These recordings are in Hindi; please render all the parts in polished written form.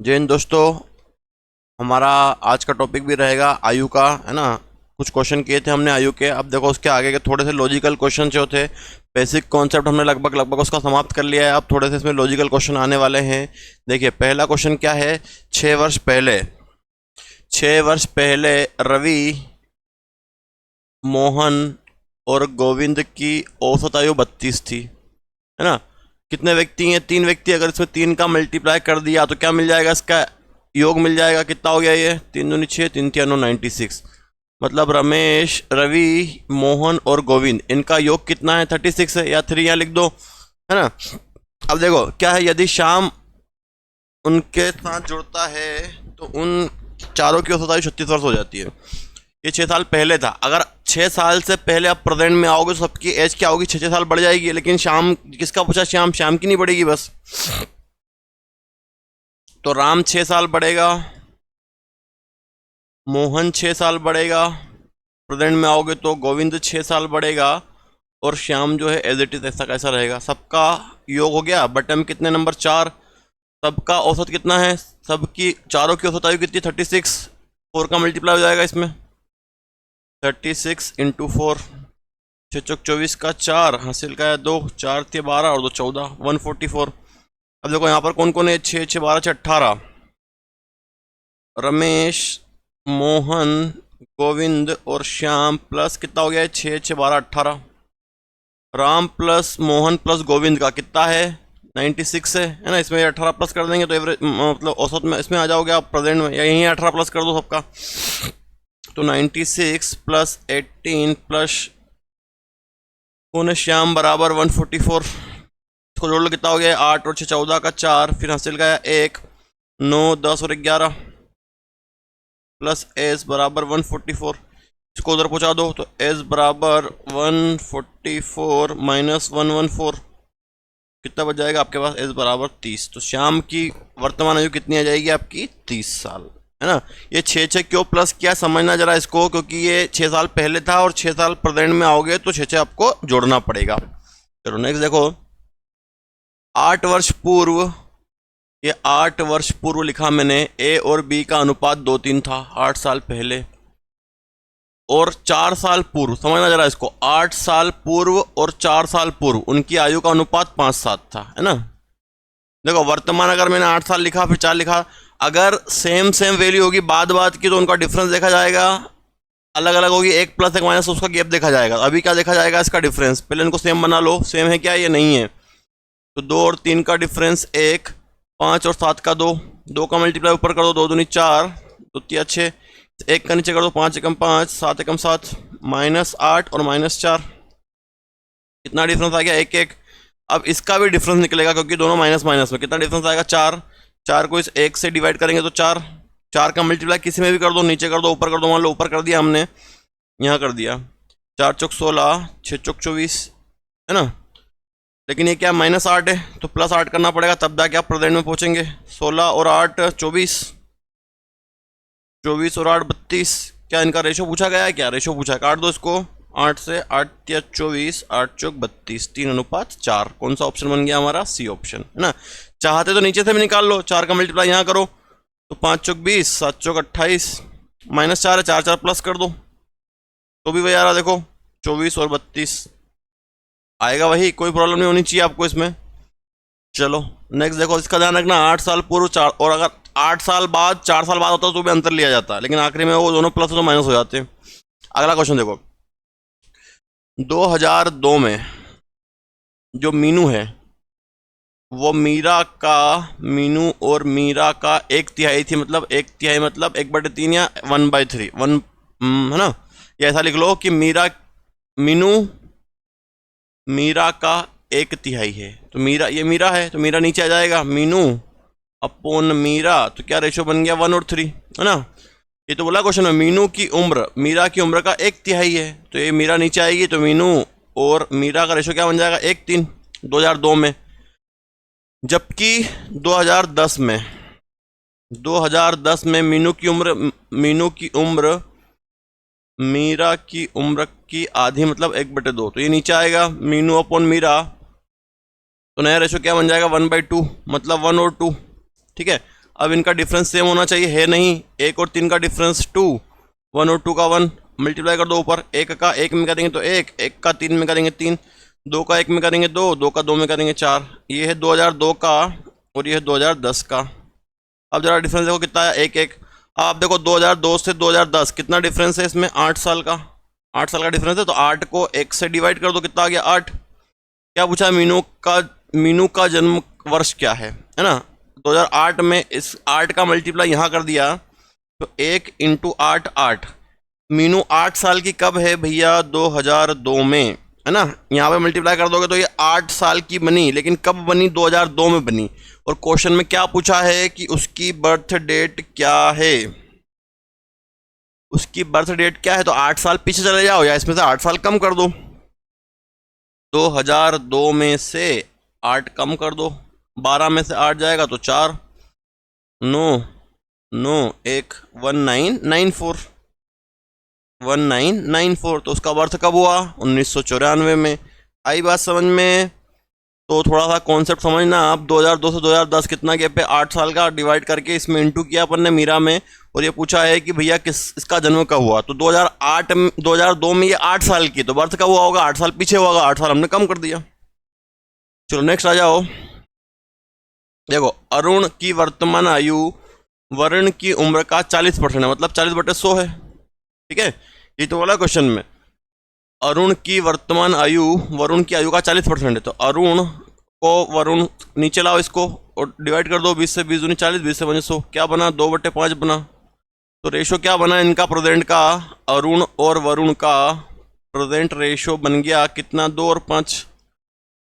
जय हिंद दोस्तों। हमारा आज का टॉपिक भी रहेगा आयु का, है ना। कुछ क्वेश्चन किए थे हमने आयु के। अब देखो उसके आगे के थोड़े से लॉजिकल क्वेश्चन जो थे, बेसिक कॉन्सेप्ट हमने लगभग लगभग उसका समाप्त कर लिया है। अब थोड़े से इसमें लॉजिकल क्वेश्चन आने वाले हैं। देखिए पहला क्वेश्चन क्या है। 6 वर्ष पहले रवि, मोहन और गोविंद की औसत आयु 32 थी, है ना। कितने व्यक्ति हैं? 3 व्यक्ति। अगर इसमें 3 का मल्टीप्लाई कर दिया तो क्या मिल जाएगा? इसका योग मिल जाएगा। कितना हो गया ये? 3 दूनी 6, 3 तिया 9, 96। मतलब रमेश, रवि, मोहन और गोविंद, इनका योग कितना है? 36 है। या 3 यहाँ लिख दो, है ना। अब देखो क्या है, यदि शाम उनके साथ जुड़ता है तो उन चारों की औसत आयु 36 वर्ष हो जाती है। ये 6 साल पहले था। अगर 6 साल से पहले आप प्रेजेंट में आओगे तो सबकी एज क्या होगी? 6 6 साल बढ़ जाएगी। लेकिन शाम किसका पूछा? श्याम। श्याम की नहीं बढ़ेगी बस। तो राम 6 साल बढ़ेगा, मोहन 6 साल बढ़ेगा, प्रेजेंट में आओगे तो गोविंद 6 साल बढ़ेगा, और श्याम जो है एज इट इज ऐसा कैसा रहेगा। सबका योग हो गया। बटन कितने? नंबर 4। सबका औसत कितना है? सबकी चारों की औसत आयु कितनी? 36। 4 का मल्टीप्लाई हो जाएगा इसमें। 36 इंटू 4, 6 चौक 24 का 4, हासिल का है 2, 4 तिया 12 और 2 14, 144। अब देखो यहाँ पर कौन कौन है? 6 6 12 6 18। रमेश, मोहन, गोविंद और श्याम प्लस कितना हो गया है? 6 6 12 18। राम प्लस मोहन प्लस गोविंद का कितना है? 96 है ना। इसमें 18 प्लस कर देंगे तो एवरेज मतलब औसत में इसमें आ जाओगे आप प्रेजेंट में, या यहीं 18 प्लस कर दो सबका। तो 96 प्लस 18 प्लस कौन है? श्याम बराबर 144। इसको जोड़ लो, कितना हो गया? 8 और 6 14 का 4, फिर हासिल का 1, 9 10 और 11 प्लस एस बराबर 144। इसको उधर पहुंचा दो तो एस बराबर 144 माइनस 114 कितना बच जाएगा आपके पास? एस बराबर 30। तो श्याम की वर्तमान आयु कितनी आ जाएगी आपकी? 30 साल, है ना। ये 6 6 क्यों प्लस किया समझना जरा इसको, क्योंकि ये 6 साल पहले था और 6 साल प्रेजेंट में आओगे तो 6 6 आपको जोड़ना पड़ेगा। चलो नेक्स्ट देखो। 8 वर्ष पूर्व, ये 8 वर्ष पूर्व लिखा मैंने। ए और बी का अनुपात 2:3 था 8 साल पहले। और 4 साल पूर्व, समझना जरा इसको, 8 साल पूर्व और 4 साल पूर्व उनकी आयु का अनुपात 5:7 था, है ना। देखो वर्तमान अगर मैंने 8 साल लिखा फिर 4 लिखा, अगर सेम सेम वैल्यू होगी बाद बात की तो उनका डिफरेंस देखा जाएगा। अलग अलग होगी, 1 प्लस 1 माइनस, उसका गैप देखा जाएगा। अभी क्या देखा जाएगा? इसका डिफरेंस। पहले इनको सेम बना लो, सेम है क्या? ये नहीं है। तो 2 और 3 का डिफरेंस 1, 5 और 7 का 2, 2 का मल्टीप्लाई ऊपर कर दो, 2 दूनी 4, 2 तिया 6, 1 का नीचे कर दो, 5 एकम 5, 7 एकम 7, -8 और -4। कितना डिफरेंस आ गया? 1 1। अब इसका भी डिफरेंस निकलेगा क्योंकि दोनों माइनस माइनस में। कितना डिफरेंस आएगा? 4। 4 को इस 1 से डिवाइड करेंगे तो 4। 4 का मल्टीप्लाई किसी में भी कर दो, नीचे कर दो, ऊपर कर दो। मान लो ऊपर कर दिया हमने, यहाँ कर दिया। 4 चौक 16, 6 चौक 24, है ना। लेकिन ये क्या? -8 है तो +8 करना पड़ेगा, तब जाके आप प्रेजेंट में पहुंचेंगे। 16 और 8 24, 24 और 8 32। क्या इनका रेशो पूछा गया है? क्या रेशो पूछा है? काट दो इसको। 8 से 8 तिया 24, 8 चौक 32, 3:4। कौन सा ऑप्शन बन गया हमारा? सी ऑप्शन, है ना। चाहते तो नीचे से भी निकाल लो, 4 का मल्टीप्लाई यहाँ करो तो 5 चौक 20, 7 चौक 28, -4 है, 4 4 प्लस कर दो तो भी वही आ रहा। देखो 24 और 32 आएगा वही, कोई प्रॉब्लम नहीं होनी चाहिए आपको इसमें। चलो नेक्स्ट देखो, इसका ध्यान रखना। 8 साल पूर्व 4, और अगर 8 साल बाद 4 साल बाद होता तो भी अंतर लिया जाता, लेकिन आखिरी में वो दोनों प्लस तो माइनस हो जाते हैं। अगला क्वेश्चन देखो। 2002 में जो मीनू है वो मीनू और मीरा का 1/3 थी। मतलब 1/3 मतलब 1/3 या 1/3 1, है ना। ये ऐसा लिख लो कि मीनू मीरा का 1/3 है। तो ये मीरा है तो मीरा नीचे आ जाएगा, मीनू अपॉन मीरा। तो क्या रेशो बन गया? 1 और 3, है ना। ये तो बोला क्वेश्चन में, मीरा की उम्र का 1/3 है, तो ये मीरा नीचे आएगी। तो मीनू और मीरा का रेशो क्या बन जाएगा? 1:3, 2002 में। जबकि 2010 में मीनू की उम्र मीरा की उम्र की आधी, मतलब 1/2। तो ये नीचे आएगा, मीनू अपॉन मीरा। तो नया रेशो क्या बन जाएगा? 1/2, मतलब 1 और 2, ठीक है। अब इनका डिफरेंस सेम होना चाहिए, है नहीं। 1 और 3 का डिफरेंस 2, 1 और 2 का 1, मल्टीप्लाई कर दो ऊपर। 1 का 1 में करेंगे तो 1, 1 का 3 में करेंगे 3, 2 का 1 में करेंगे 2, 2 का 2 में करेंगे 4। ये है 2002 का और ये है 2010 का। अब जरा डिफरेंस देखो कितना है, 1 1। आप देखो 2002 से 2010 कितना डिफरेंस है इसमें, 8 साल का, 8 साल का डिफरेंस है। तो 8 को 1 से डिवाइड कर दो, कितना आ गया 8। क्या पूछा है, मीनू का जन्म वर्ष क्या है ना। 2008 में इस 8 का मल्टीप्लाई यहाँ कर दिया तो 1 × 8 8। मीनू 8 साल की कब है भैया, 2002 में, है ना। यहाँ पे मल्टीप्लाई कर दोगे तो ये 8 साल की बनी, लेकिन कब बनी, 2002 में बनी। और क्वेश्चन में क्या पूछा है कि उसकी बर्थ डेट क्या है, उसकी बर्थ डेट क्या है। तो 8 साल पीछे चले जाओ या इसमें से 8 साल कम कर दो। 2002 में से 8 कम कर दो, 12 में से 8 जाएगा तो 4, 9 9 1 1994, 1994। तो उसका बर्थ कब हुआ, 1994 में। आई बात समझ में। तो थोड़ा सा कॉन्सेप्ट समझना आप। 2002 से 2010 कितना गैप है, 8 साल का, डिवाइड करके इसमें इंटू किया अपन ने मीरा में, और ये पूछा है कि भैया इसका जन्म कब हुआ। तो 2002 में ये 8 साल की, तो बर्थ कब हुआ होगा, 8 साल पीछे हुआ होगा, 8 साल हमने कम कर दिया। चलो नेक्स्ट आ जाओ। देखो अरुण की वर्तमान आयु वरुण की उम्र का 40% है, मतलब 40/100 है, ठीक है। ये तो वाला क्वेश्चन में अरुण की वर्तमान आयु वरुण की आयु का 40% है। तो अरुण को वरुण नीचे लाओ इसको और डिवाइड कर दो, 20 से 20 दूनी 40, 20 से 100 क्या बना, 2/5 बना। तो रेशो क्या बना इनका प्रेजेंट का, अरुण और वरुण का प्रेजेंट रेशो बन गया कितना, 2 और 5।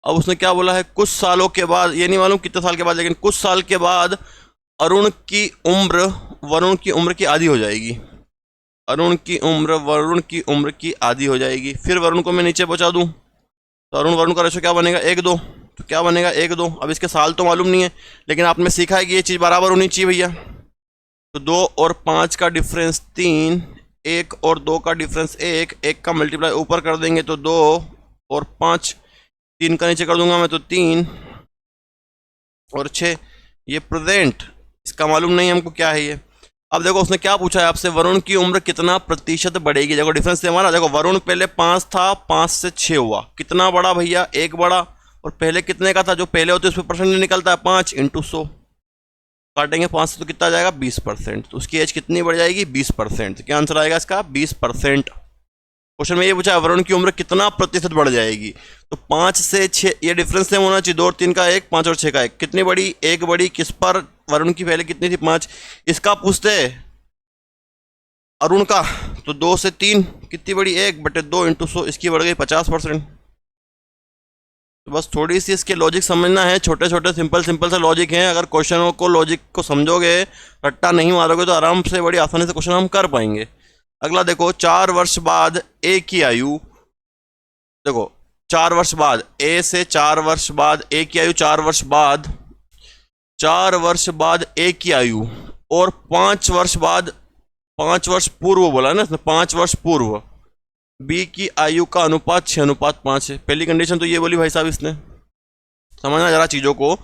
अब उसने क्या बोला है, कुछ सालों के बाद, ये नहीं मालूम कितने साल के बाद, लेकिन कुछ साल के बाद अरुण की उम्र वरुण की उम्र की आधी हो जाएगी। अरुण की उम्र वरुण की उम्र की आधी हो जाएगी। फिर वरुण को मैं नीचे पहुंचा दूं तो अरुण वरुण का रेशो क्या बनेगा, 1-2। तो क्या बनेगा, 1-2। अब इसके साल तो मालूम नहीं है, लेकिन आपने सीखा है कि ये चीज़ बराबर होनी चाहिए भैया। तो 2 और 5 का डिफरेंस 3, 1 और 2 का डिफरेंस 1, 1 का मल्टीप्लाई ऊपर कर देंगे तो 2 और 5, 3 का नीचे कर दूंगा मैं तो 3 और 6। ये प्रेजेंट, इसका मालूम नहीं हमको क्या है ये। अब देखो उसने क्या पूछा है आपसे, वरुण की उम्र कितना प्रतिशत बढ़ेगी। देखो डिफरेंस हमारा, देखो वरुण पहले 5 था, 5 से 6 हुआ, कितना बड़ा भैया, 1 बड़ा। और पहले कितने का था, जो पहले होते उस पर परसेंट निकलता है, 5 × 100 काटेंगे 5 से तो कितना आ जाएगा, 20%। तो उसकी एज कितनी बढ़ जाएगी, 20%। क्या आंसर आएगा इसका, 20%। क्वेश्चन में ये पूछा है वरुण की उम्र कितना प्रतिशत बढ़ जाएगी। तो 5 से 6 ये डिफरेंस सेम होना चाहिए, 2 और 3 का 1, 5 और 6 का 1। कितनी बड़ी, 1 बड़ी, किस पर, वरुण की पहले कितनी थी, 5। इसका पूछते अरुण का, तो 2 से 3 कितनी बड़ी, 1/2 × 100, इसकी बढ़ गई 50%। तो बस थोड़ी सी इसके लॉजिक समझना है, छोटे छोटे सिंपल से लॉजिक हैं। अगर क्वेश्चनों को लॉजिक को समझोगे, रट्टा नहीं मारोगे, तो आराम से बड़ी आसानी से क्वेश्चन हम कर पाएंगे। अगला देखो, 4 वर्ष बाद ए की आयु, देखो 4 वर्ष बाद, ए से 4 वर्ष बाद ए की आयु, 4 वर्ष बाद, 4 वर्ष बाद ए की आयु, और 5 वर्ष बाद, 5 वर्ष पूर्व बोला ना इसने, 5 वर्ष पूर्व बी की आयु का अनुपात 6:5 है। पहली कंडीशन तो ये बोली भाई साहब इसने, समझना जरा चीजों को।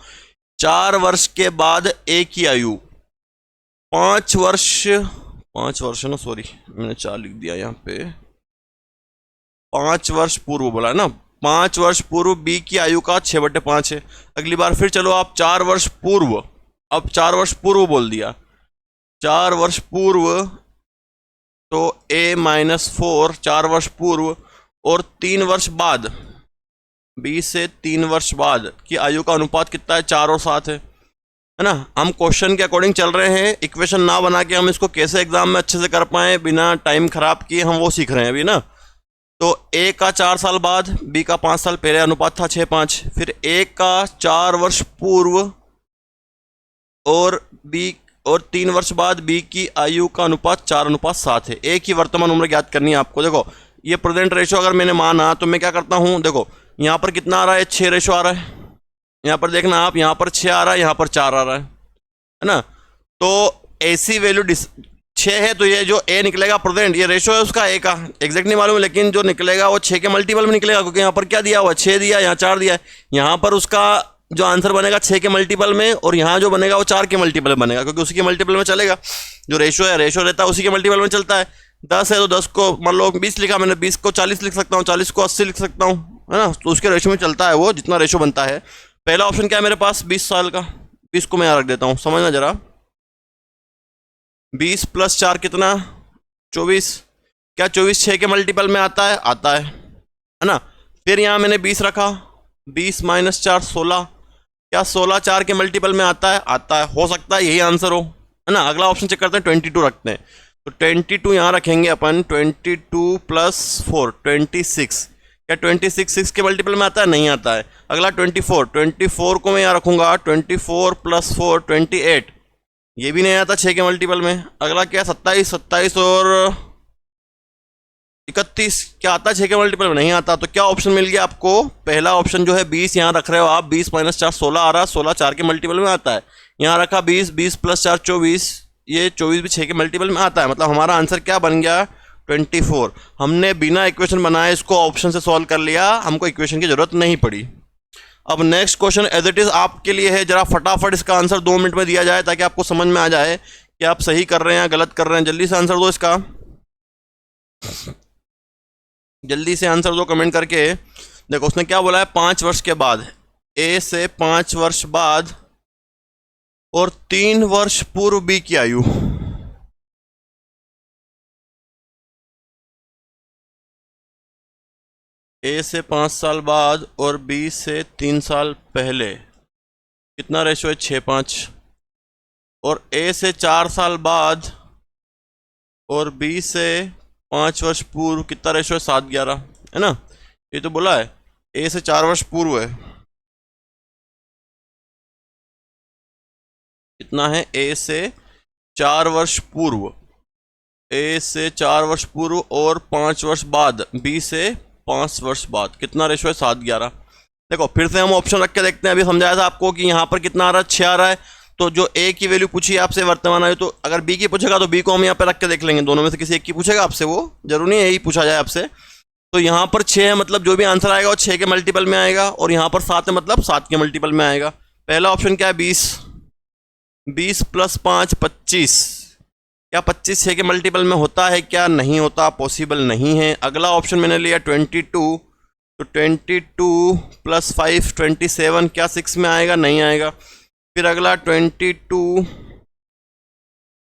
4 वर्ष के बाद ए की आयु, 5 वर्ष ना, सॉरी मैंने 4 लिख दिया यहाँ पे, 5 वर्ष पूर्व बोला है ना, 5 वर्ष पूर्व बी की आयु का 6/5 है। अगली बार फिर चलो आप 4 वर्ष पूर्व, अब 4 वर्ष पूर्व बोल दिया, 4 वर्ष पूर्व तो A-4, 4 वर्ष पूर्व, और 3 वर्ष बाद, 20 से 3 वर्ष बाद की आयु का अनुपात कितना है, 4 और 7 है ना। हम क्वेश्चन के अकॉर्डिंग चल रहे हैं, इक्वेशन ना बना के हम इसको कैसे एग्जाम में अच्छे से कर पाएं बिना टाइम खराब किए, हम वो सीख रहे हैं अभी ना। तो A का 4 साल बाद, B का 5 साल पहले अनुपात था 6:5, फिर A का 4 वर्ष पूर्व और 3 वर्ष बाद बी की आयु का अनुपात 4:7 है। ए की वर्तमान उम्र ज्ञात करनी है आपको। देखो ये प्रेजेंट रेशो अगर मैंने माना तो मैं क्या करता हूँ, देखो यहाँ पर कितना आ रहा है, 6 रेशो आ रहा है, यहाँ पर देखना आप, यहाँ पर 6 आ रहा है, यहाँ पर 4 आ रहा है ना। तो ऐसी वैल्यू 6 है, तो ये जो ए निकलेगा प्रेजेंट, ये रेशो है उसका ए का, एग्जैक्ट नहीं मालूम, लेकिन जो निकलेगा वो 6 के मल्टीपल में निकलेगा, क्योंकि यहाँ पर क्या दिया हुआ, 6 दिया, यहाँ 4 दिया है, यहाँ पर उसका जो आंसर बनेगा 6 के मल्टीपल में, और यहाँ जो बनेगा वो 4 के मल्टीपल में बनेगा, क्योंकि उसी के मल्टीपल में चलेगा। जो रेशो है, रेशो रहता है उसी के मल्टीपल में चलता है। 10 है तो 10 को मान लो 20 लिखा मैंने, 20 को 40 लिख सकता हूँ, 40 को 80 लिख सकता हूँ, है ना। तो उसके रेशो में चलता है वो, जितना रेशो बनता है। पहला ऑप्शन क्या है मेरे पास, 20 साल का। 20 को मैं यहाँ रख देता हूँ, समझना जरा। 20 + 4 कितना, 24। क्या 24 6 के मल्टीपल में आता है? आता है ना। फिर यहाँ मैंने 20 रखा, 20 - 4 16। क्या 16 4 के मल्टीपल में आता है? आता है। हो सकता है यही आंसर हो, है ना। अगला ऑप्शन चेक करते हैं, 22 रखते हैं। तो 22 यहाँ रखेंगे अपन, 22 + 4 26। क्या 26 6 के मल्टीपल में आता है? नहीं आता है। अगला 24 को मैं यहाँ रखूंगा, 24 + 4 28। ये भी नहीं आता 6 के मल्टीपल में। अगला क्या, 27 और 31, क्या आता है 6 के मल्टीपल में? नहीं आता। तो क्या ऑप्शन मिल गया आपको? पहला ऑप्शन जो है 20 यहाँ रख रहे हो आप, 20 - 4 16 आ रहा, 16 4 के मल्टीपल में आता है। यहाँ रखा 20, 20 + 4 24, ये 24 भी 6 के मल्टीपल में आता है। मतलब हमारा आंसर क्या बन गया, 24। हमने बिना इक्वेशन बनाए इसको ऑप्शन से सॉल्व कर लिया, हमको इक्वेशन की जरूरत नहीं पड़ी। अब next question as it is आपके लिए है, जरा फटाफट इसका आंसर 2 मिनट में दिया जाए, ताकि आपको समझ में आ जाए कि आप सही कर रहे हैं या गलत कर रहे हैं। जल्दी से आंसर दो इसका, जल्दी से आंसर दो कमेंट करके। देखो उसने क्या बोला है, 5 वर्ष के बाद, ए से 5 वर्ष बाद और 3 वर्ष पूर्व बी की आयु। ए से 5 साल बाद और बी से 3 साल पहले कितना रेशो है, 6:5। और ए से 4 साल बाद और बी से 5 वर्ष पूर्व कितना रेशो है, 7:11, है ना। ये तो बोला है ए से 4 वर्ष पूर्व है, कितना है, ए से 4 वर्ष पूर्व, ए से 4 वर्ष पूर्व और 5 वर्ष बाद, बी से 5 वर्ष बाद, कितना रेशो है, 7:11। देखो फिर से हम ऑप्शन रख के देखते हैं। अभी समझाया था आपको कि यहाँ पर कितना आ रहा है, 6 आ रहा है। तो जो ए की वैल्यू पूछी है आपसे वर्तमान आयु, तो अगर बी की पूछेगा तो बी को हम यहाँ पे रख के देख लेंगे। दोनों में से किसी एक की पूछेगा आपसे, वो जरूरी नहीं यही पूछा जाए आपसे। तो यहाँ पर 6 है, मतलब जो भी आंसर आएगा वो 6 के मल्टीपल में आएगा, और यहाँ पर 7 है, मतलब 7 के मल्टीपल में आएगा। पहला ऑप्शन क्या है, 20 + 5 25। क्या 25 6 के मल्टीपल में होता है? क्या नहीं होता, पॉसिबल नहीं है। अगला ऑप्शन मैंने लिया 22, तो 22 + 5 27, क्या 6 में आएगा? नहीं आएगा। फिर अगला 22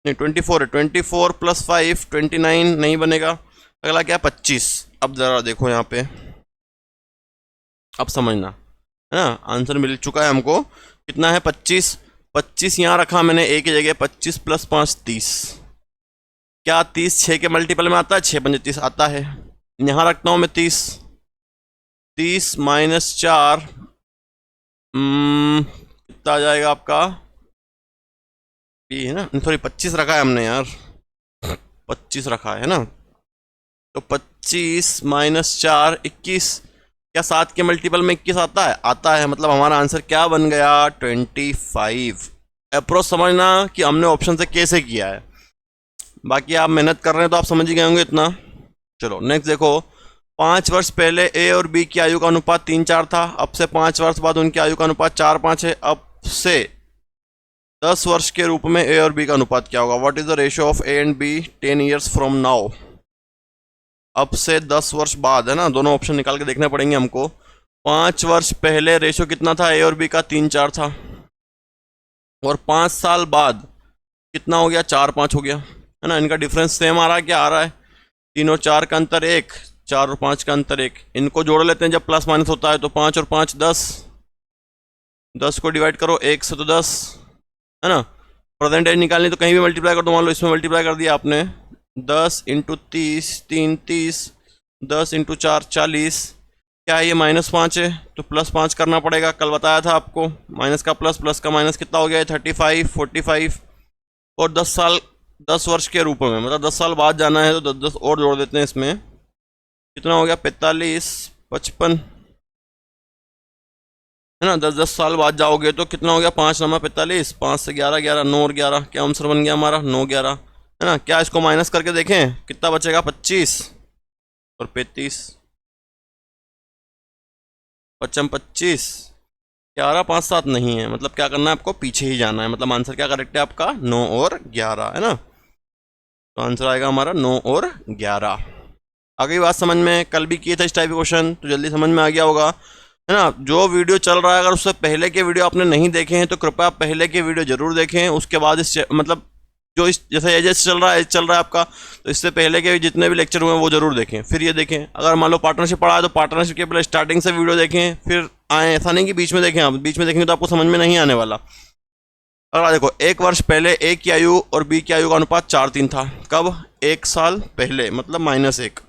नहीं 24 है, 24 + 5 29, नहीं बनेगा। अगला क्या, 25। अब जरा देखो यहाँ पे, अब समझना, है ना। आंसर मिल चुका है हमको, कितना है, 25। 25 यहाँ रखा मैंने ए की जगह, 25 + 5 30। क्या 30 6 के मल्टीपल में आता है? 6 × 30 आता है। यहाँ रखता हूँ मैं 30 - 4 कितना आ जाएगा आपका, ये है ना, सॉरी 25 रखा है हमने यार, 25 रखा है ना। तो 25 - 4 21। क्या 7 के मल्टीपल में 21 आता है? आता है। मतलब हमारा आंसर क्या बन गया, 25। अप्रोच समझना कि हमने ऑप्शन से कैसे किया है। बाकी आप मेहनत कर रहे हैं तो आप समझ ही गए होंगे इतना। चलो नेक्स्ट देखो, 5 वर्ष पहले ए और बी की आयु का अनुपात 3:4 था। अब से 5 वर्ष बाद उनकी आयु का अनुपात 4:5 है। अब से 10 वर्ष के रूप में ए और बी का अनुपात क्या होगा? What is the ratio of A and B 10 years from now. अब से 10 वर्ष बाद, है ना, दोनों ऑप्शन निकाल के देखने पड़ेंगे हमको। 5 वर्ष पहले रेशियो कितना था ए और बी का? 3:4 था। और 5 साल बाद कितना हो गया? 4:5 हो गया, है ना। इनका डिफरेंस सेम आ रहा है, क्या आ रहा है? 3 और 4 का अंतर 1, 4 और 5 का अंतर 1। इनको जोड़ लेते हैं जब प्लस माइनस होता है, तो 5 और 5 10, 10 को डिवाइड करो 1 से तो 10, है ना। प्रेजेंट एज निकालनी तो कहीं भी मल्टीप्लाई कर दो, मान लो इसमें मल्टीप्लाई कर दिया आपने, 10 × 30 3 30, 10 × 4 40। क्या है ये, -5 है, तो +5 करना पड़ेगा। कल बताया था आपको, माइनस का प्लस, प्लस का माइनस कितना हो गया, 35 45। और 10 साल 10 वर्ष के रूप में, मतलब 10 साल बाद जाना है, तो 10 10 और जोड़ देते हैं इसमें, कितना हो गया, 45 55, है ना। 10 10 साल बाद जाओगे तो कितना हो गया, 5 9 45, 5 से 11 11, 9 और 11, क्या आंसर बन गया हमारा, 9 11, है ना। क्या इसको माइनस करके देखें, कितना बचेगा, 25 और 35, 25 11 5 7 नहीं है, मतलब क्या करना है आपको, पीछे ही जाना है। मतलब आंसर क्या करेक्ट है आपका, 9 और 11 है ना। तो आंसर आएगा हमारा 9 और 11। आगे बात समझ में, कल भी किए थे इस टाइप के क्वेश्चन, तो जल्दी समझ में आ गया होगा, है ना। जो वीडियो चल रहा है अगर उससे पहले के वीडियो आपने नहीं देखे हैं तो कृपया पहले के वीडियो जरूर देखें। उसके बाद इस मतलब जो इस जैसे एजेस चल रहा है आपका, तो इससे पहले के जितने भी लेक्चर हुए हैं वो जरूर देखें, फिर ये देखें। अगर मान लो पार्टनरशिप पढ़ा है तो पार्टनरशिप के पहले स्टार्टिंग से वीडियो देखें फिर आए, ऐसा नहीं कि बीच में देखें। आप बीच में देखेंगे तो आपको समझ में नहीं आने वाला। अगला देखो, 1 वर्ष पहले ए की आयु और बी की आयु का अनुपात 4:3 था। कब? 1 साल पहले, मतलब -1।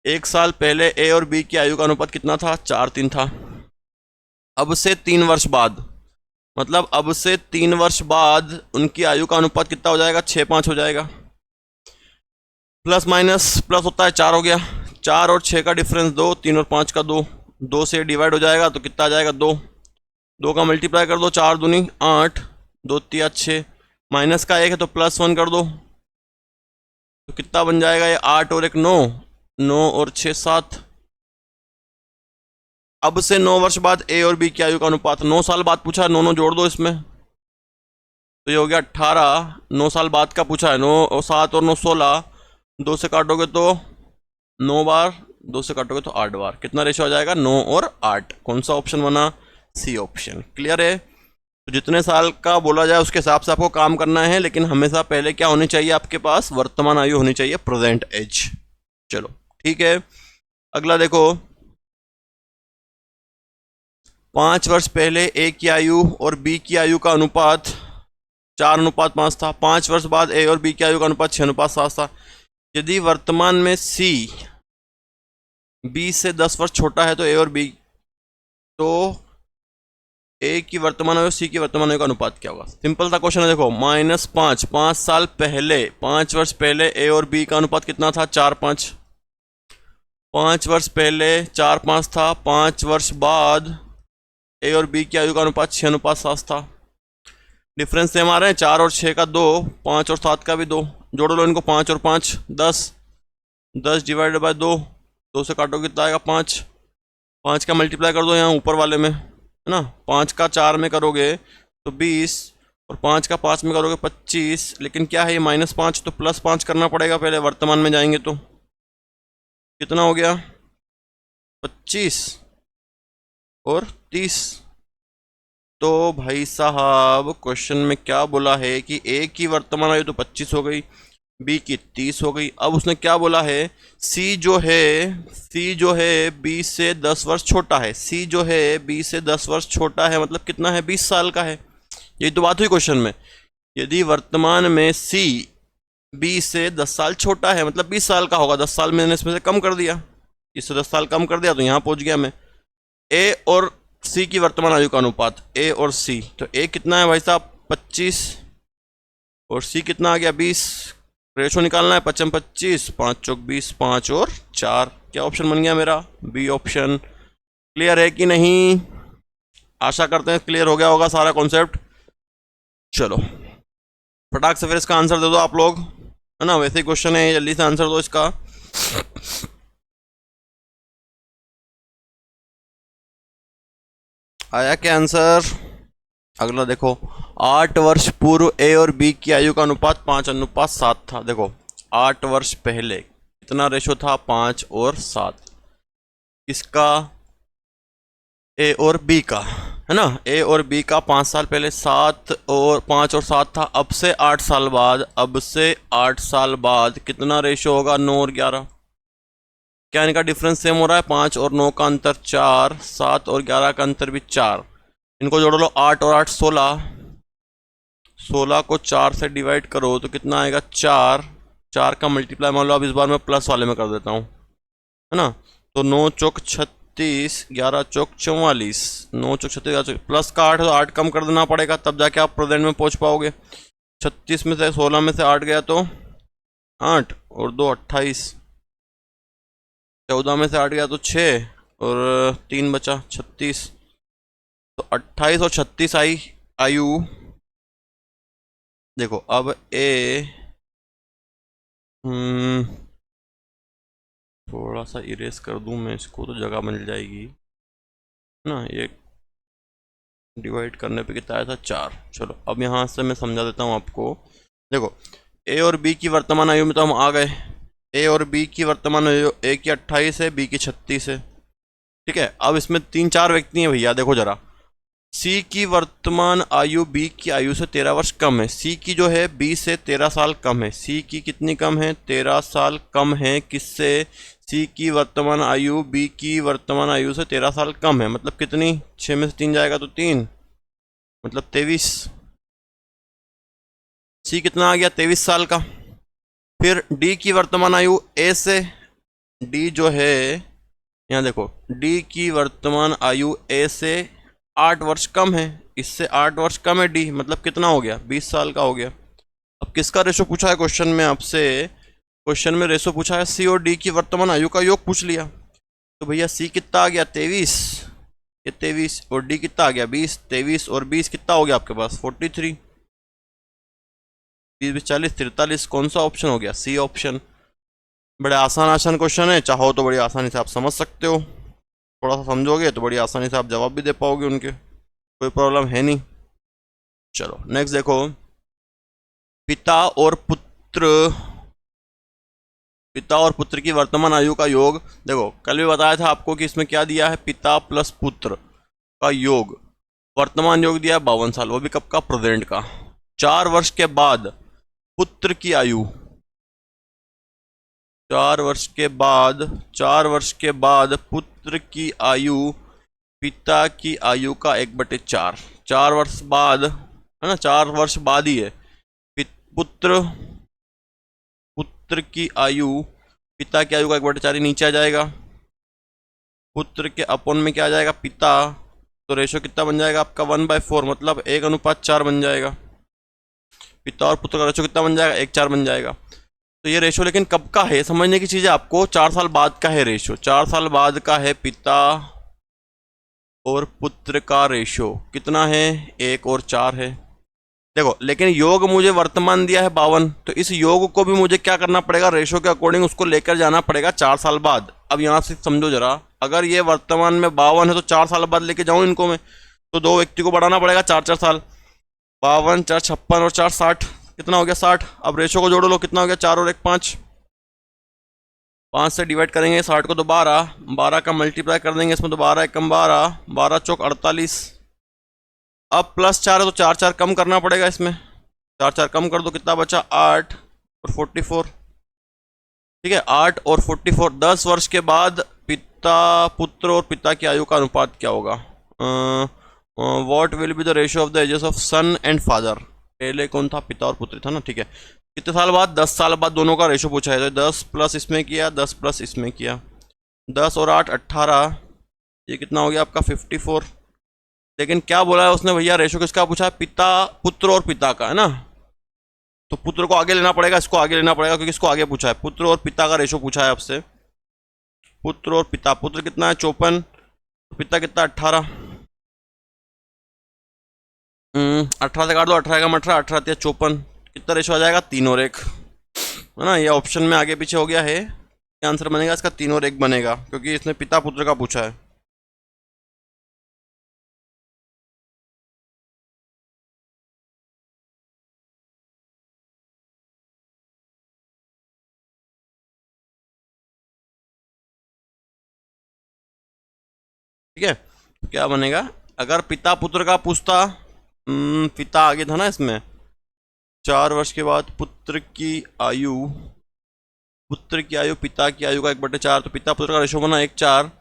1 साल पहले ए और बी की आयु का अनुपात कितना था? 4:3 था। अब से 3 वर्ष बाद, मतलब अब से 3 वर्ष बाद उनकी आयु का अनुपात कितना हो जाएगा? 6:5 हो जाएगा। प्लस माइनस प्लस होता है 4 हो गया। 4 और 6 का डिफरेंस 2, 3 और 5 का 2, 2 से डिवाइड हो जाएगा तो कितना आ जाएगा? 2। 2 का मल्टीप्लाई कर दो, 4 दूनी 8, 2 तिया 6, माइनस का 1 है तो +1 कर दो, तो कितना बन जाएगा ये? 8 और 1 9, 9 और 6 7। अब से 9 वर्ष बाद ए और बी की आयु का अनुपात, 9 साल बाद पूछा, 9 9 जोड़ दो इसमें, तो ये हो गया 18। 9 साल बाद का पूछा है, 9 और 7 और 9 16, 2 से काटोगे तो 9 बार, 2 से काटोगे तो 8 बार। कितना रेशो आ जाएगा? 9 और 8। कौन सा ऑप्शन बना? C option. क्लियर है? तो जितने साल का बोला जाए उसके हिसाब से आपको काम करना है, लेकिन हमेशा पहले क्या होनी चाहिए आपके पास? वर्तमान आयु होनी चाहिए, प्रेजेंट एज। चलो ठीक है। अगला देखो, 5 वर्ष पहले ए की आयु और बी की आयु का अनुपात 4:5 था। 5 वर्ष बाद ए और बी की आयु का अनुपात 6:7 था। यदि वर्तमान में सी बी से 10 वर्ष छोटा है तो ए और बी, तो ए की वर्तमान आयु सी की वर्तमान आयु का अनुपात क्या होगा? सिंपल सा क्वेश्चन है। देखो, -5, 5 साल पहले, 5 वर्ष पहले ए और बी का अनुपात कितना था? 4:5। 5 वर्ष पहले 4:5 था। 5 वर्ष बाद ए और बी की आयु का अनुपात 6:7 था। डिफरेंस सेम आ रहे हैं, 4 और 6 का 2, 5 और 7 का भी 2, जोड़ लो इनको, 5 और 5 10, 10 डिवाइडेड बाय 2, 2 से काटो कितना आएगा? 5। 5 का मल्टीप्लाई कर दो यहाँ ऊपर वाले में, है ना। 5 का 4 में करोगे तो 20, और 5 का 5 में करोगे 25। लेकिन क्या है ये -5, तो +5 करना पड़ेगा पहले, वर्तमान में जाएंगे तो कितना हो गया? 25 और 30। तो भाई साहब क्वेश्चन में क्या बोला है कि ए की वर्तमान आयु तो 25 हो गई, बी की 30 हो गई। अब उसने क्या बोला है? सी जो है बी से 10 वर्ष छोटा है। सी जो है बी से 10 वर्ष छोटा है, मतलब कितना है? 20 साल का है। यही तो बात हुई क्वेश्चन में। यदि वर्तमान में सी बी से 10 साल छोटा है, मतलब 20 साल का होगा। 10 साल मैंने इसमें से कम कर दिया, इससे 10 साल कम कर दिया, तो यहाँ पहुंच गया मैं। ए और सी की वर्तमान आयु का अनुपात, ए और सी, तो ए कितना है भाई साहब? 25, और सी कितना आ गया? 20। रेशो निकालना है, 5 25, 5 चौक 20, 5 और 4। क्या ऑप्शन बन गया मेरा? B option. क्लियर है कि नहीं? आशा करते हैं क्लियर हो गया होगा सारा कॉन्सेप्ट। चलो फटाक से फिर इसका आंसर दे दो आप लोग, है ना। वैसे ही क्वेश्चन है, जल्दी से आंसर दो इसका। आया क्या आंसर? अगला देखो, 8 वर्ष पूर्व ए और बी की आयु का अनुपात 5:7 था। देखो, 8 वर्ष पहले कितना रेशो था? 5 और 7। इसका ए और बी का, है ना। ए और बी का 5 साल पहले 7 और 5 और 7 था। अब से 8 साल बाद, अब से 8 साल बाद कितना रेशो होगा? 9 और 11। क्या इनका डिफरेंस सेम हो रहा है? 5 और 9 का अंतर 4, 7 और 11 का अंतर भी 4। इनको जोड़ लो, 8 और 8 16, 16 को 4 से डिवाइड करो तो कितना आएगा? 4। 4 का मल्टीप्लाई मान लो, अब इस बार मैं प्लस वाले में कर देता हूँ, है ना। तो 9 चौक 36, 11 चौक 44, 9 चौक 36, 11 प्लस का 8 है तो 8 कम कर देना पड़ेगा, तब जाके आप प्रेजेंट में पहुंच पाओगे। 36 में से 16 में से 8 गया तो 8 और 2 28, 14 में से 8 गया तो 6 और 3 बचा 36। तो 28 और 36 आई आयु। देखो अब ए, थोड़ा सा इरेज कर दूं मैं इसको तो जगह मिल जाएगी ना। ये डिवाइड करने पे कितना आया था 4। चलो अब यहाँ से मैं समझा देता हूँ आपको। देखो ए और बी की वर्तमान आयु में तो हम आ गए। ए और बी की वर्तमान आयु, ए की 28 है, बी की 36 है। ठीक है, अब इसमें 3-4 व्यक्ति हैं भैया, देखो जरा। सी की वर्तमान आयु बी की आयु से 13 वर्ष कम है। सी की जो है बी से 13 साल कम है। सी की कितनी कम है? 13 साल कम है। किससे? सी की वर्तमान आयु बी की वर्तमान आयु से 13 साल कम है। मतलब कितनी? 6 में से 3 जाएगा तो 3, मतलब 23। सी कितना आ गया? 23 साल का। फिर डी की वर्तमान आयु ए से, डी जो है यहाँ देखो, डी की वर्तमान आयु ए से 8 वर्ष कम है। इससे 8 वर्ष कम है डी, मतलब कितना हो गया? 20 साल का हो गया। अब किसका रेशो पूछा है क्वेश्चन में आपसे? क्वेश्चन में रेशो पूछा है सी और डी की वर्तमान आयु का योग पूछ लिया। तो भैया सी कितना आ गया? 23, ये 23, और डी कितना आ गया? 20। 23 और 20 कितना हो गया आपके पास? 43। 20 20 40 43। कौन सा ऑप्शन हो गया? C option. बड़े आसान आसान क्वेश्चन है, चाहो तो बड़ी आसानी से आप समझ सकते हो। थोड़ा सा समझोगे तो बड़ी आसानी से आप जवाब भी दे पाओगे उनके, कोई प्रॉब्लम है नहीं। चलो नेक्स्ट देखो, पिता और पुत्र, पिता और पुत्र की वर्तमान आयु का योग। देखो कल भी बताया था आपको कि इसमें क्या दिया है? पिता प्लस पुत्र का योग। वर्तमान योग दिया है 52 साल, वो भी कब का? प्रेजेंट का। 4 वर्ष के बाद पुत्र की आयु, 4 वर्ष के बाद, 4 वर्ष के बाद पुत्र की आयु पिता की आयु का 1/4। 4 वर्ष बाद है ना, 4 वर्ष बाद ही है। पुत्र, पुत्र की आयु पिता की आयु का 1/4 नीचे आ जाएगा। पुत्र के अपन में क्या आ जाएगा? पिता। तो रेशो कितना बन जाएगा आपका? 1/4, मतलब 1:4 बन जाएगा। पिता और पुत्र का रेशो कितना बन जाएगा? 1:4 बन जाएगा। तो ये रेशो लेकिन कब का है? समझने की चीज़ है आपको। 4 साल बाद का है रेशो, 4 साल बाद का है पिता और पुत्र का रेशो। कितना है? 1 और 4 है। देखो लेकिन योग मुझे वर्तमान दिया है 52, तो इस योग को भी मुझे क्या करना पड़ेगा? रेशो के अकॉर्डिंग उसको लेकर जाना पड़ेगा 4 साल बाद। अब यहाँ से समझो जरा, अगर ये वर्तमान में 52 है तो 4 साल बाद लेके जाऊँ इनको मैं, तो 2 व्यक्ति को बढ़ाना पड़ेगा 4-4 साल। 52 4 56 और 4 60, कितना हो गया? 60। अब रेशो को जोड़ो लो, कितना हो गया? 4 और 1 5। 5 से डिवाइड करेंगे 60 को तो 12, 12 का मल्टीप्लाई कर देंगे इसमें तो 12 एकम 12, 12 चौक 48। अब प्लस 4 है तो 4 4 कम करना पड़ेगा इसमें। 4 4 कम कर दो, कितना बचा? 8 और 44। ठीक है, 8 और 44। 10 वर्ष के बाद पिता, पुत्र और पिता की आयु का अनुपात क्या होगा? What will be the ratio of the ages of son and father? पहले कौन था? पिता और पुत्र था ना। ठीक है, कितने साल बाद? 10 साल बाद दोनों का रेशियो पूछा है। तो 10 प्लस इसमें किया, 10 प्लस इसमें किया, 10 और 8 18, ये कितना हो गया आपका? 54। लेकिन क्या बोला है उसने भैया? रेशो किसका पूछा है? पिता, पुत्र और पिता का, है ना। तो पुत्र को आगे लेना पड़ेगा, इसको आगे लेना पड़ेगा, क्योंकि इसको आगे पूछा है। पुत्र और पिता का रेशो पूछा है आपसे। पुत्र और पिता, पुत्र कितना है? 54, पिता कितना? 18। 18 से काट दो, 18 का 18, 18 54, कितना रेशो आ जाएगा? 3 और 1, है ना। ये ऑप्शन में आगे पीछे हो गया है, क्या आंसर बनेगा इसका? 3 और 1 बनेगा, क्योंकि इसने पिता पुत्र का पूछा है। ठीक है, क्या बनेगा? अगर पिता पुत्र का पूछता, पिता आगे था ना इसमें। 4 वर्ष के बाद पुत्र की आयु, पुत्र की आयु पिता की आयु का 1/4, तो पिता पुत्र का रेशो बना 1:4।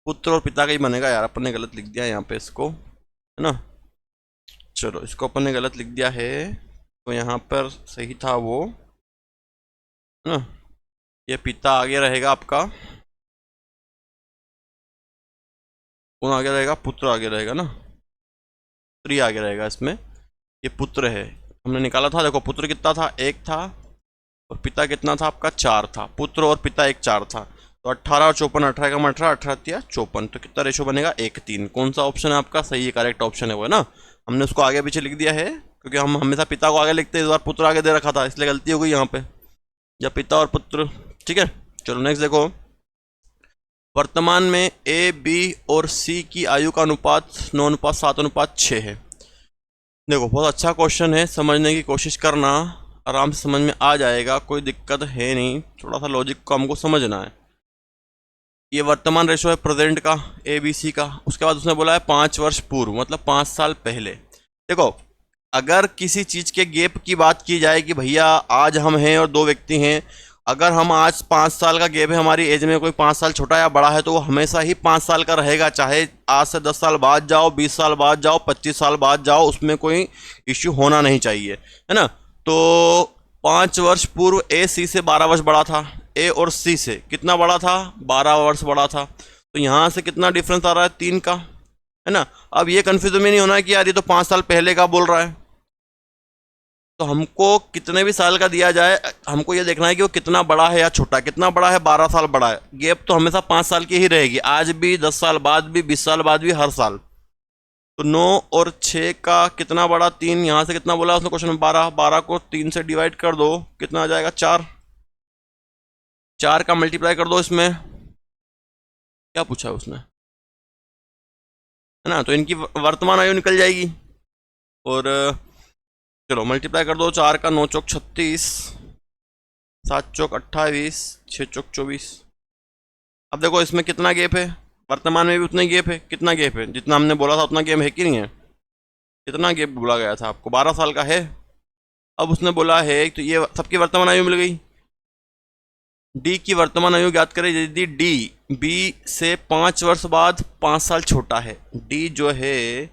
पुत्र और पिता का ही बनेगा यार, अपन ने गलत लिख दिया यहाँ पे इसको, है ना। चलो इसको अपन ने गलत लिख दिया है, तो यहाँ पर सही था वो, है ना। ये पिता आगे रहेगा आपका, कौन आगे रहेगा? पुत्र आगे रहेगा ना, पुत्र ही आगे रहेगा इसमें। ये पुत्र है, हमने निकाला था। देखो पुत्र कितना था? 1 था, और पिता कितना था आपका? 4 था। पुत्र और पिता 1 4 था, तो 18 और 54, 18 का 18, 18 54, तो कितना रेशो बनेगा? 1:3। कौन सा ऑप्शन है आपका? सही है, करेक्ट ऑप्शन है वो, है ना। हमने उसको आगे पीछे लिख दिया है, क्योंकि हम हमेशा पिता को आगे लिखते हैं, इस बार पुत्र आगे दे रखा था, इसलिए गलती हो गई यहाँ पे, या पिता और पुत्र। ठीक है, चलो नेक्स्ट देखो, वर्तमान में ए, बी और सी की आयु का अनुपात 9:7:6 है। देखो बहुत अच्छा क्वेश्चन है, समझने की कोशिश करना, आराम से समझ में आ जाएगा, कोई दिक्कत है नहीं, थोड़ा सा लॉजिक को हमको समझना है। ये वर्तमान रेशो है प्रेजेंट का, ए बी सी का। उसके बाद उसने बोला है 5 वर्ष पूर्व, मतलब 5 साल पहले। देखो अगर किसी चीज़ के गैप की बात की जाए कि भैया आज हम हैं और दो व्यक्ति हैं, अगर हम आज 5 साल का गैप है, हमारी एज में कोई 5 साल छोटा या बड़ा है, तो वो हमेशा ही 5 साल का रहेगा, चाहे आज से 10 साल बाद जाओ, 20 साल बाद जाओ, 25 साल बाद जाओ, उसमें कोई इश्यू होना नहीं चाहिए, है ना। तो 5 वर्ष पूर्व ए सी से 12 वर्ष बड़ा था, ए और सी से कितना बड़ा था, 12 वर्ष बड़ा था। तो यहाँ से कितना डिफरेंस आ रहा है, 3 का, है ना। अब ये कन्फ्यूजन में नहीं होना है कि यार ये तो 5 साल पहले का बोल रहा है। तो हमको कितने भी साल का दिया जाए, हमको ये देखना है कि वो कितना बड़ा है या छोटा। कितना बड़ा है, 12 साल बड़ा है, गैप तो हमेशा 5 साल की ही रहेगी, आज भी, 10 साल बाद भी, 20 साल बाद भी, हर साल। तो 9 और 6 का कितना बड़ा, 3। यहाँ से कितना बोला उसने क्वेश्चन में, 12। 12 को 3 से डिवाइड कर दो, कितना आ जाएगा, 4। 4 का मल्टीप्लाई कर दो इसमें, क्या पूछा है उसने, है ना। तो इनकी वर्तमान आयु निकल जाएगी। और चलो मल्टीप्लाई कर दो, 4 का 9 चौक 36, 7 चौक 28, 6 चौक 24। अब देखो इसमें कितना गैप है, वर्तमान में भी उतना ही गैप है। कितना गैप है, जितना हमने बोला था उतना गैप है कि नहीं है, कितना गैप बोला गया था आपको, 12 साल का है। अब उसने बोला है, तो ये सबकी वर्तमान आयु मिल गई। डी की वर्तमान आयु ज्ञात करें यदि डी बी से 5 वर्ष बाद 5 साल छोटा है। डी जो है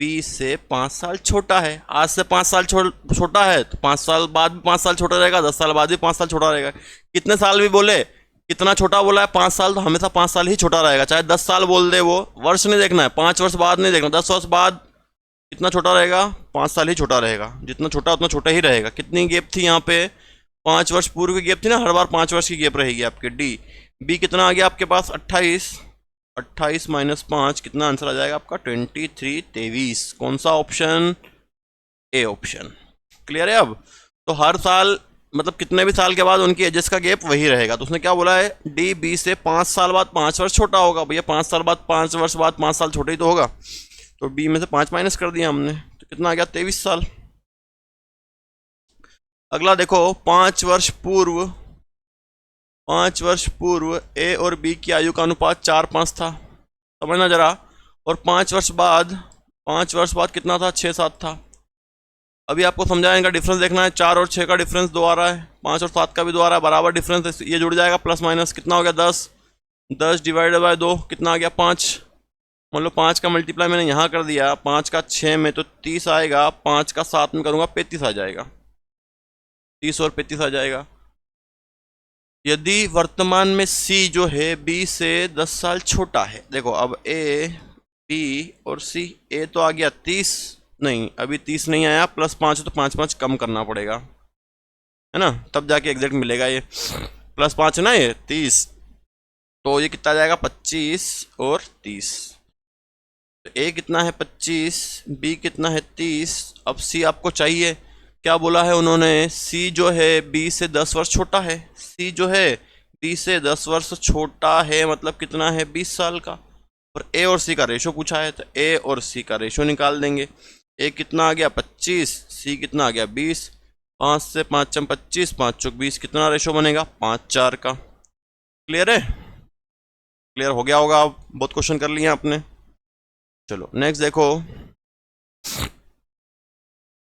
बी से 5 साल छोटा है, आज से 5 साल छोटा है, तो 5 साल बाद भी 5 साल छोटा रहेगा, 10 साल बाद भी 5 साल छोटा रहेगा। कितने साल भी बोले, कितना छोटा बोला है, 5 साल, तो हमेशा 5 साल ही छोटा रहेगा। चाहे 10 साल बोल दे, वो वर्ष नहीं देखना है, 5 वर्ष बाद नहीं देखना, 10 वर्ष बाद कितना छोटा रहेगा, 5 साल ही छोटा रहेगा। जितना छोटा उतना छोटा ही रहेगा। कितनी गैप थी यहाँ पे, 5 वर्ष पूर्व की गैप थी ना, हर बार 5 वर्ष की गैप रहेगी आपके। डी बी कितना आ गया आपके पास, 28। 28 माइनस 5, कितना आंसर आ जाएगा आपका, 23, 23। कौन सा ऑप्शन, ए ऑप्शन। क्लियर है। अब तो हर साल मतलब कितने भी साल के बाद उनकी एजेस का गैप वही रहेगा। तो उसने क्या बोला है, डी बी से 5 साल बाद 5 वर्ष छोटा होगा। भैया 5 साल बाद 5 वर्ष बाद 5 साल छोटा ही तो होगा। तो बी में से 5 माइनस कर दिया हमने, तो कितना आ गया, 23 साल। अगला देखो, 5 वर्ष पूर्व, 5 वर्ष पूर्व ए और बी की आयु का अनुपात 4:5 था, समझना जरा। और 5 वर्ष बाद, 5 वर्ष बाद कितना था, 6:7 था। अभी आपको समझाया, इनका डिफरेंस देखना है। 4 और 6 का डिफरेंस 2 आ रहा है, 5 और 7 का भी 2 आ रहा है, बराबर डिफरेंस, ये जुड़ जाएगा, प्लस माइनस कितना हो गया, 10। 10 डिवाइडेड बाय 2 कितना आ गया, 5। मान लो 5 का मल्टीप्लाई मैंने यहाँ कर दिया, 5 का 6 में तो 30 आएगा, 5 का 7 में करूँगा 35 आ जाएगा, 30 और 35 आ जाएगा। यदि वर्तमान में सी जो है बी से 10 साल छोटा है, देखो अब ए बी और सी, ए तो आ गया 30, नहीं अभी 30 नहीं आया, +5 तो 5 कम करना पड़ेगा, है ना, तब जाके एग्जैक्ट मिलेगा। ये +5 ना, ये 30, तो ये कितना आ जाएगा, 25 और 30। तो ए कितना है, 25, बी कितना है, 30। अब सी आपको चाहिए, क्या बोला है उन्होंने, सी जो है बी से 10 वर्ष छोटा है। सी जो है बी से 10 वर्ष छोटा है, मतलब कितना है, 20 साल का। और ए और सी का रेशो पूछा है, तो ए और सी का रेशो निकाल देंगे। ए कितना आ गया, 25, सी कितना आ गया, 20। 5 से 5 चम 25, 5 चौक 20, कितना रेशो बनेगा, 5:4 का। क्लियर है, क्लियर हो गया होगा। अब बहुत क्वेश्चन कर लिए आपने। चलो नेक्स्ट देखो।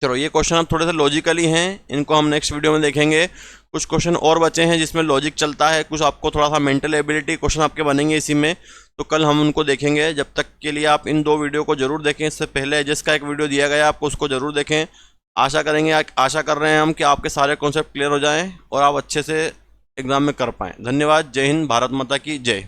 चलो ये क्वेश्चन अब थोड़े से लॉजिकली हैं, इनको हम नेक्स्ट वीडियो में देखेंगे। कुछ क्वेश्चन और बचे हैं जिसमें लॉजिक चलता है, कुछ आपको थोड़ा सा मेंटल एबिलिटी क्वेश्चन आपके बनेंगे इसी में, तो कल हम उनको देखेंगे। जब तक के लिए आप इन 2 वीडियो को जरूर देखें। इससे पहले जिसका एक वीडियो दिया गया आपको, उसको जरूर देखें। आशा कर रहे हैं हम कि आपके सारे कॉन्सेप्ट क्लियर हो जाएँ और आप अच्छे से एग्जाम में कर पाएँ। धन्यवाद। जय हिंद, भारत माता की जय।